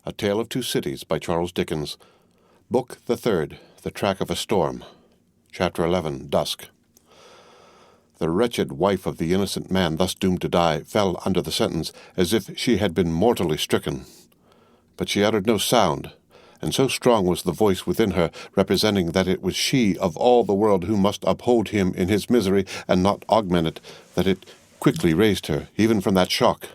A Tale of Two Cities by Charles Dickens. Book the Third, The Track of a Storm. Chapter 11, Dusk. The wretched wife of the innocent man thus doomed to die fell under the sentence as if she had been mortally stricken. But she uttered no sound, and so strong was the voice within her, representing that it was she of all the world who must uphold him in his misery and not augment it, that it quickly raised her, even from that shock.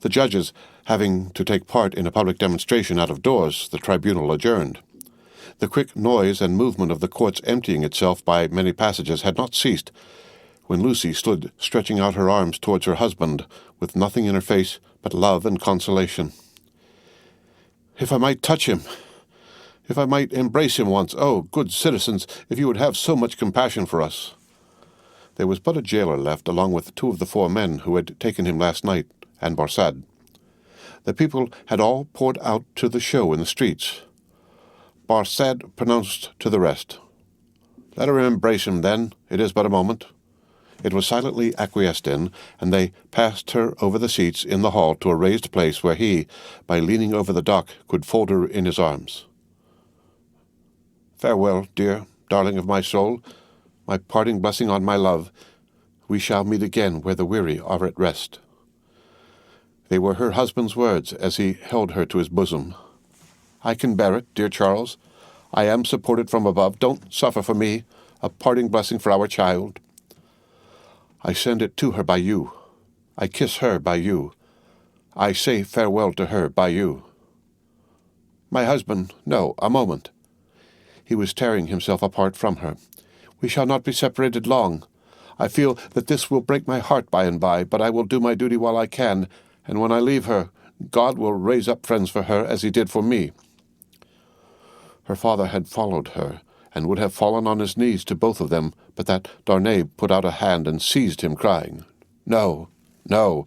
The judges, having to take part in a public demonstration out of doors, the tribunal adjourned. The quick noise and movement of the court's emptying itself by many passages had not ceased, when Lucie stood stretching out her arms towards her husband, with nothing in her face but love and consolation. "If I might touch him! If I might embrace him once! Oh, good citizens, if you would have so much compassion for us!" There was but a jailer left, along with two of the four men who had taken him last night, and Barsad. The people had all poured out to the show in the streets. Barsad pronounced to the rest, "Let her embrace him, then. It is but a moment." It was silently acquiesced in, and they passed her over the seats in the hall to a raised place where he, by leaning over the dock, could fold her in his arms. "Farewell, dear, darling of my soul, my parting blessing on my love. We shall meet again where the weary are at rest." They were her husband's words as he held her to his bosom. "I can bear it, dear Charles. I am supported from above. Don't suffer for me. A parting blessing for our child. I send it to her by you. I kiss her by you. I say farewell to her by you." "My husband, no, a moment." He was tearing himself apart from her. "We shall not be separated long. I feel that this will break my heart by and by, but I will do my duty while I can, and when I leave her, God will raise up friends for her as he did for me." Her father had followed her, and would have fallen on his knees to both of them, but that Darnay put out a hand and seized him, crying, "No, no!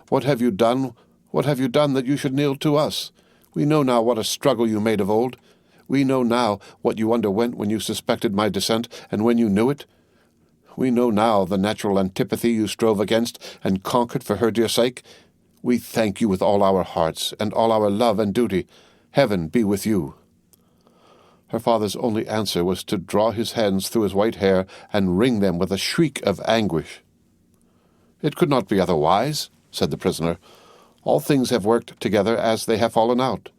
What have you done? What have you done that you should kneel to us? We know now what a struggle you made of old. We know now what you underwent when you suspected my descent, and when you knew it. We know now the natural antipathy you strove against and conquered for her dear sake. We thank you with all our hearts and all our love and duty. Heaven be with you." Her father's only answer was to draw his hands through his white hair and wring them with a shriek of anguish. "It could not be otherwise," said the prisoner. "All things have worked together as they have fallen out.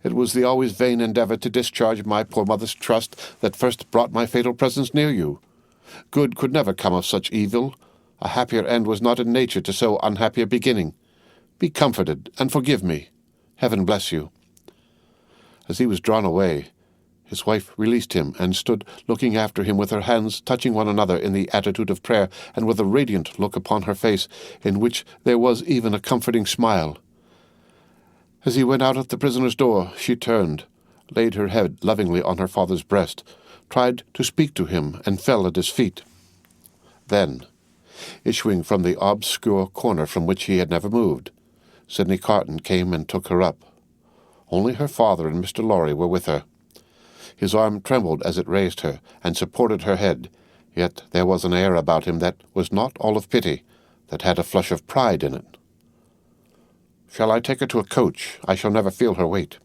It was the always vain endeavor to discharge my poor mother's trust that first brought my fatal presence near you. Good could never come of such evil. A happier end was not in nature to so unhappy a beginning. Be comforted, and forgive me. Heaven bless you." As he was drawn away, his wife released him and stood looking after him with her hands touching one another in the attitude of prayer, and with a radiant look upon her face, in which there was even a comforting smile. As he went out at the prisoner's door, she turned, laid her head lovingly on her father's breast, tried to speak to him, and fell at his feet. Then, issuing from the obscure corner from which he had never moved, Sidney Carton came and took her up. Only her father and Mr. Lorry were with her. His arm trembled as it raised her and supported her head, yet there was an air about him that was not all of pity, that had a flush of pride in it. "Shall I take her to a coach? I shall never feel her weight."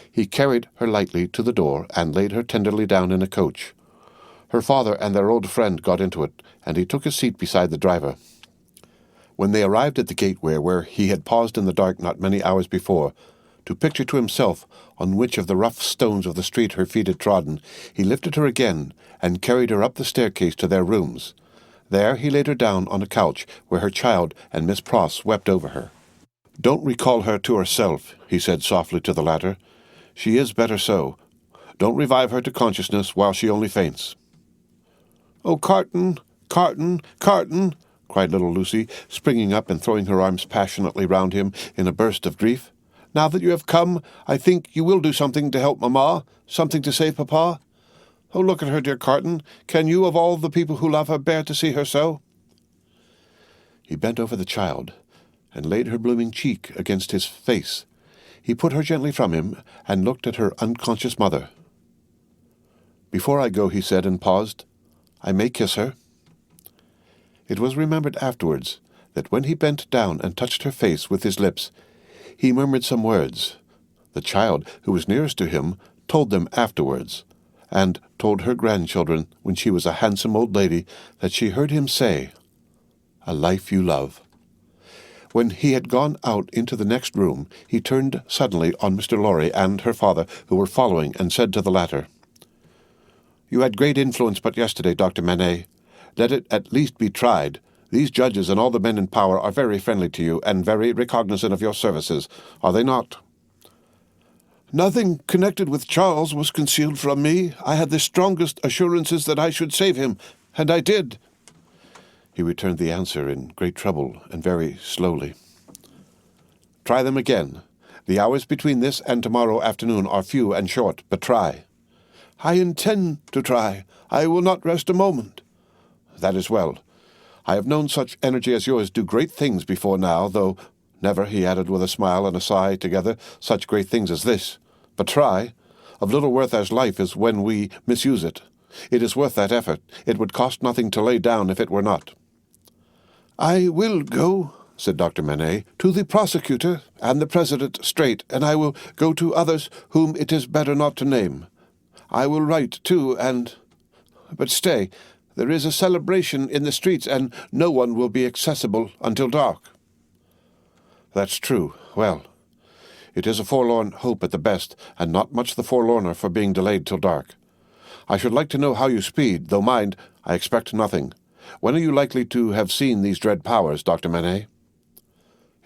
He carried her lightly to the door and laid her tenderly down in a coach. Her father and their old friend got into it, and he took his seat beside the driver. When they arrived at the gateway where he had paused in the dark not many hours before, to picture to himself on which of the rough stones of the street her feet had trodden, he lifted her again and carried her up the staircase to their rooms. There he laid her down on a couch where her child and Miss Pross wept over her. "Don't recall her to herself," he said softly to the latter. "She is better so. Don't revive her to consciousness while she only faints." "Oh, Carton, Carton, Carton!" cried little Lucie, springing up and throwing her arms passionately round him in a burst of grief. "Now that you have come, I think you will do something to help Mamma, something to save Papa. Oh, look at her, dear Carton. Can you, of all the people who love her, bear to see her so?" He bent over the child and laid her blooming cheek against his face. He put her gently from him and looked at her unconscious mother. "Before I go," he said, and paused, "I may kiss her?" It was remembered afterwards that when he bent down and touched her face with his lips, he murmured some words. The child, who was nearest to him, told them afterwards, and told her grandchildren, when she was a handsome old lady, that she heard him say, "A life you love." When he had gone out into the next room, he turned suddenly on Mr. Lorry and her father, who were following, and said to the latter, "You had great influence but yesterday, Dr. Manette. Let it at least be tried. These judges and all the men in power are very friendly to you, and very recognizant of your services, are they not?" "Nothing connected with Charles was concealed from me. I had the strongest assurances that I should save him, and I did." He returned the answer in great trouble and very slowly. "Try them again. The hours between this and tomorrow afternoon are few and short, but try." "I intend to try. I will not rest a moment." "That is well. I have known such energy as yours do great things before now, though never," he added with a smile and a sigh together, "such great things as this. But try. Of little worth as life is when we misuse it. It is worth that effort. It would cost nothing to lay down if it were not." "I will go," said Dr. Manette, "to the prosecutor and the president straight, and I will go to others whom it is better not to name. I will write, too, But stay, there is a celebration in the streets, and no one will be accessible until dark." "That's true. Well, it is a forlorn hope at the best, and not much the forlorner for being delayed till dark. I should like to know how you speed, though mind, I expect nothing. When are you likely to have seen these dread powers, Dr. Manette?"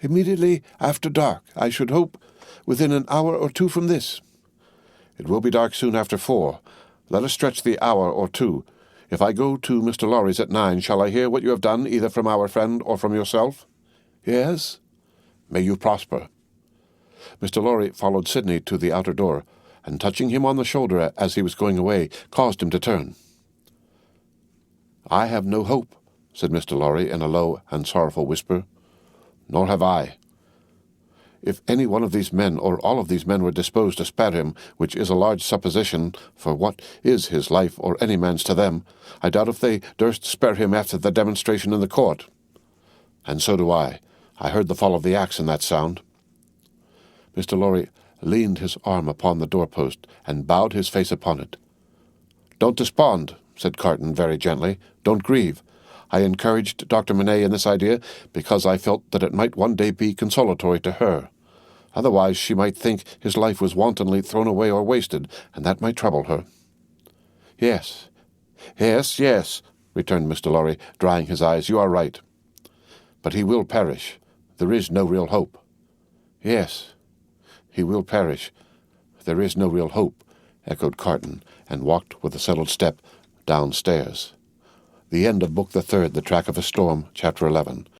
"Immediately after dark, I should hope, within an hour or two from this." "It will be dark soon after 4. Let us stretch the hour or two. If I go to Mr. Lorry's at 9, shall I hear what you have done, either from our friend or from yourself?" "Yes." "May you prosper." Mr. Lorry followed Sidney to the outer door, and touching him on the shoulder as he was going away, caused him to turn. "I have no hope," said Mr. Lorry in a low and sorrowful whisper. "Nor have I. If any one of these men, or all of these men, were disposed to spare him, which is a large supposition, for what is his life or any man's to them, I doubt if they durst spare him after the demonstration in the court. And so do I. I heard the fall of the axe in that sound." Mr. Lorry leaned his arm upon the doorpost, and bowed his face upon it. "Don't despond," said Carton very gently. "Don't grieve. I encouraged Dr. Manette in this idea because I felt that it might one day be consolatory to her. Otherwise she might think his life was wantonly thrown away or wasted, and that might trouble her." Yes, returned Mr. Lorry, drying his eyes. "You are right. But he will perish. There is no real hope." "Yes, he will perish. There is no real hope," echoed Carton, and walked with a settled step downstairs. The end of Book the Third, The Track of a Storm, Chapter 11.